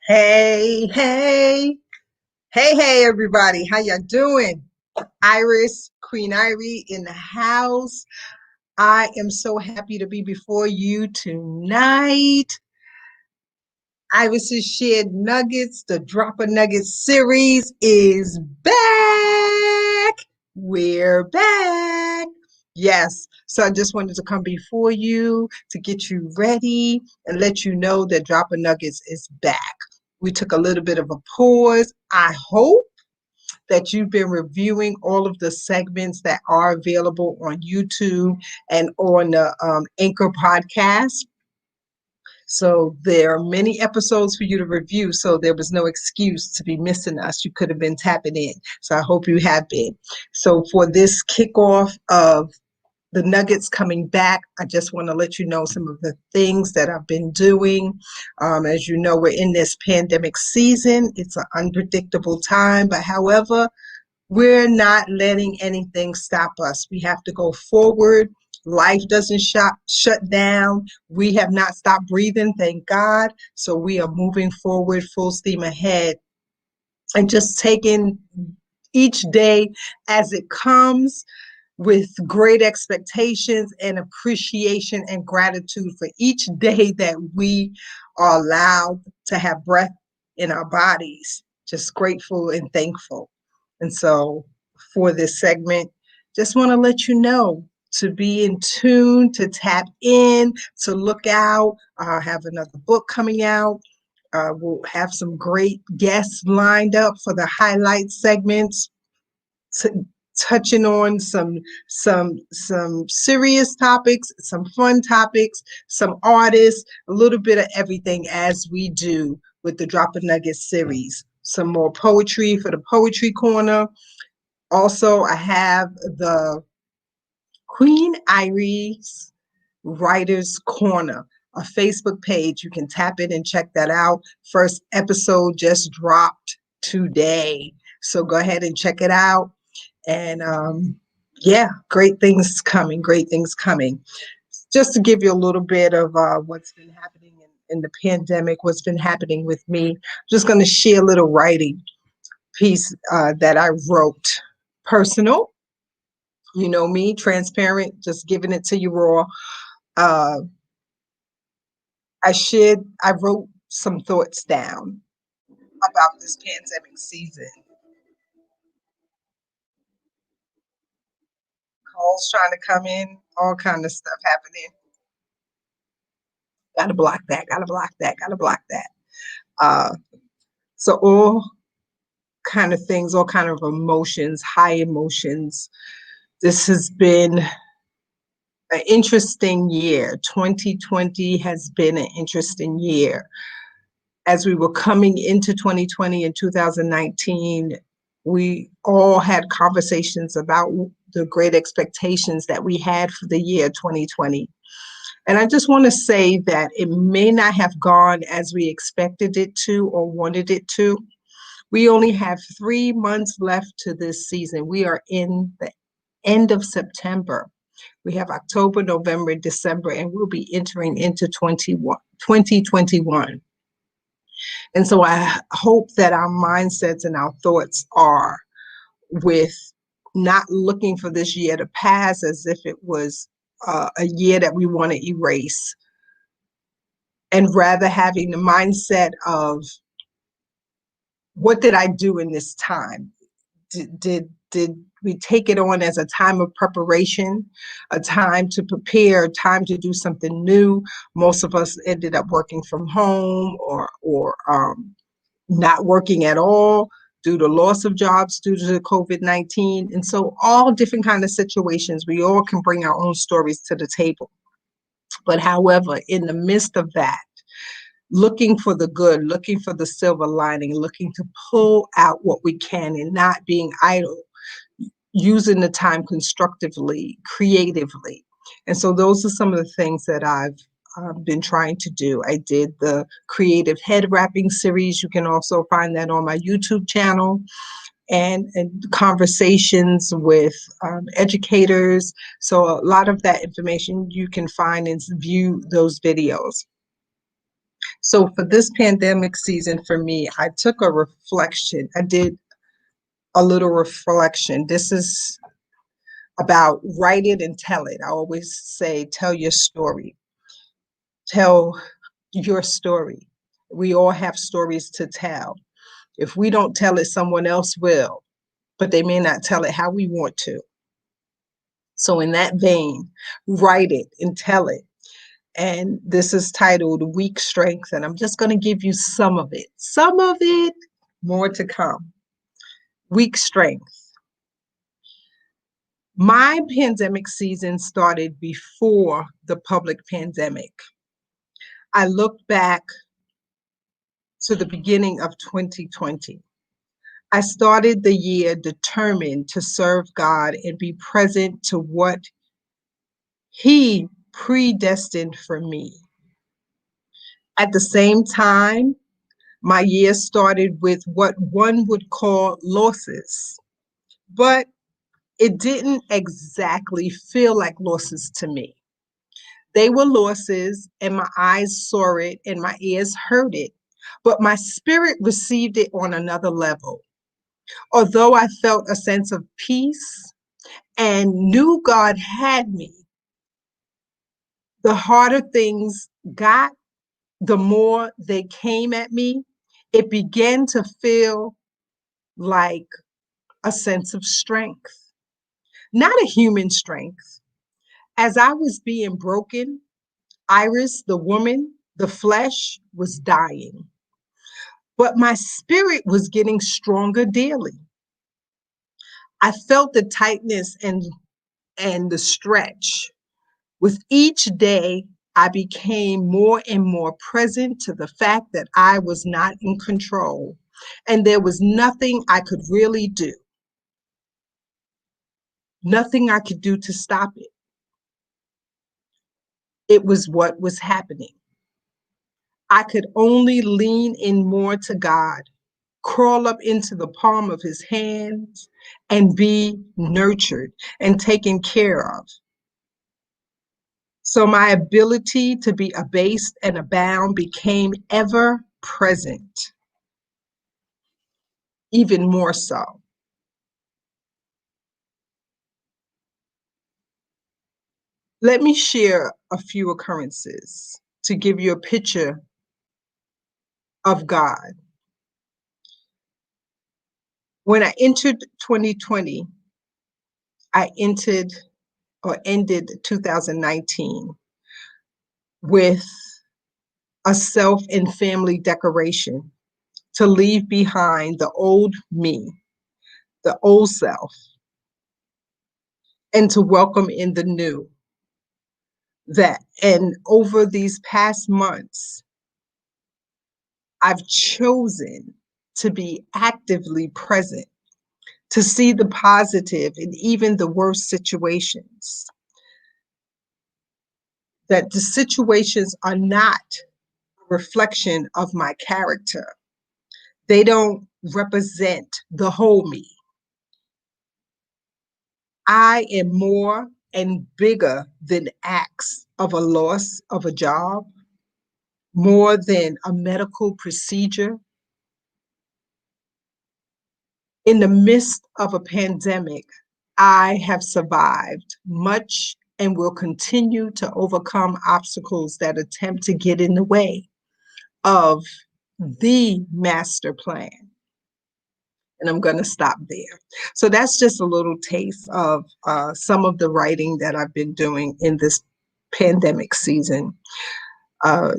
Hey, hey, hey, everybody. How y'all doing? Iris, Queen Irie in the house. I am so happy to be before you tonight. Iris's Shared Nuggets, the Drop a Nugget series is back. We're back. Yes. So I just wanted to come before you to get you ready and let you know that Drop a Nuggets is back. We took a little bit of a pause. I hope that you've been reviewing all of the segments that are available on YouTube and on the Anchor podcast. So there are many episodes for you to review. So there was no excuse to be missing us. You could have been tapping in. So I hope you have been. So for this kickoff of the Nuggets coming back, I just want to let you know some of the things that I've been doing. As you know, we're in this pandemic season. It's an unpredictable time, but however, we're not letting anything stop us. We have to go forward. Life doesn't shut down. We have not stopped breathing, thank God. So we are moving forward, full steam ahead, and just taking each day as it comes with great expectations and appreciation and gratitude for each day that we are allowed to have breath in our bodies. Just grateful and thankful. And so for this segment, just want to let you know to be in tune, to tap in, to look out. I have another book coming out. We'll have some great guests lined up for the highlight segments, touching on some serious topics, some fun topics, some artists, a little bit of everything as we do with the Drop a Nugget series. Some more poetry for the Poetry Corner. Also, I have the Queen Irie's Writers Corner, a Facebook page. You can tap it and check that out. First episode just dropped today. So go ahead and check it out. And yeah, great things coming, great things coming. Just to give you a little bit of what's been happening in the pandemic, what's been happening with me, I'm just going to share a little writing piece that I wrote. Personal, you know me, transparent, just giving it to you raw. Uh, I wrote some thoughts down about this pandemic season. Calls trying to come in, all kind of stuff happening. Gotta block that, gotta block that, gotta block that. Uh, so all kind of things, all kind of emotions, high emotions. This has been an interesting year. 2020 has been an interesting year. As we were coming into 2020 and 2019, we all had conversations about the great expectations that we had for the year 2020. And I just want to say that it may not have gone as we expected it to or wanted it to. We only have 3 months left to this season. We are in the end of September. We have October, November, December, and we'll be entering into 2021. And so I hope that our mindsets and our thoughts are with not looking for this year to pass as if it was a year that we want to erase, and rather having the mindset of, what did I do in this time? Did we take it on as a time of preparation, a time to prepare, a time to do something new? Most of us ended up working from home or not working at all due to loss of jobs due to COVID-19. And so all different kind of situations, we all can bring our own stories to the table. But however, in the midst of that, looking for the good, looking for the silver lining, looking to pull out what we can and not being idle, using the time constructively, creatively. And so those are some of the things that I've been trying to do. I did the creative head wrapping series. You can also find that on my YouTube channel, and conversations with educators. So a lot of that information you can find and view those videos. So for this pandemic season for me, I took a reflection. I did a little reflection. This is about write it and tell it. I always say, tell your story. Tell your story. We all have stories to tell. If we don't tell it, someone else will, but they may not tell it how we want to. So, in that vein, write it and tell it. And this is titled Weak Strength. And I'm just going to give you some of it. Some of it, more to come. Weak Strength. My pandemic season started before the public pandemic. I look back to the beginning of 2020. I started the year determined to serve God and be present to what He predestined for me. At the same time, my year started with what one would call losses, but it didn't exactly feel like losses to me. They were losses, and my eyes saw it and my ears heard it, but my spirit received it on another level. Although I felt a sense of peace and knew God had me, the harder things got, the more they came at me. It began to feel like a sense of strength, not a human strength. As I was being broken, Iris, the woman, the flesh was dying, but my spirit was getting stronger daily. I felt the tightness and the stretch. With each day, I became more and more present to the fact that I was not in control and there was nothing I could really do, nothing I could do to stop it. It was what was happening. I could only lean in more to God, crawl up into the palm of His hands, and be nurtured and taken care of. So my ability to be abased and abound became ever present, even more so. Let me share a few occurrences to give you a picture of God. When I entered 2020, I entered or ended 2019 with a self and family decoration to leave behind the old me, the old self, and to welcome in the new. That and over these past months, I've chosen to be actively present, to see the positive in even the worst situations. That the situations are not a reflection of my character. They don't represent the whole me. I am more and bigger than acts of a loss of a job, more than a medical procedure. In the midst of a pandemic, I have survived much and will continue to overcome obstacles that attempt to get in the way of the master plan. And I'm going to stop there. So that's just a little taste of some of the writing that I've been doing in this pandemic season. Uh,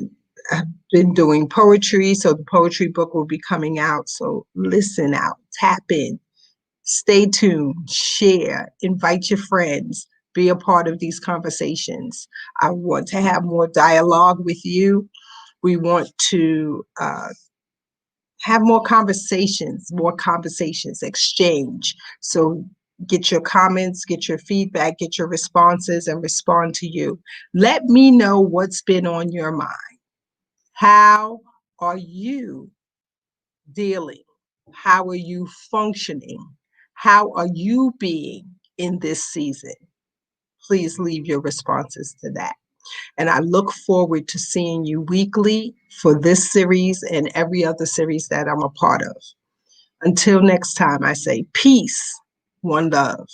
I've been doing poetry, so the poetry book will be coming out. So listen out, tap in, stay tuned, share, invite your friends, be a part of these conversations. I want to have more dialogue with you. We want to have more conversations, exchange. So get your comments, get your feedback, get your responses, and respond to you. Let me know what's been on your mind. How are you dealing? How are you functioning? How are you being in this season? Please leave your responses to that. And I look forward to seeing you weekly for this series and every other series that I'm a part of. Until next time, I say peace, one love.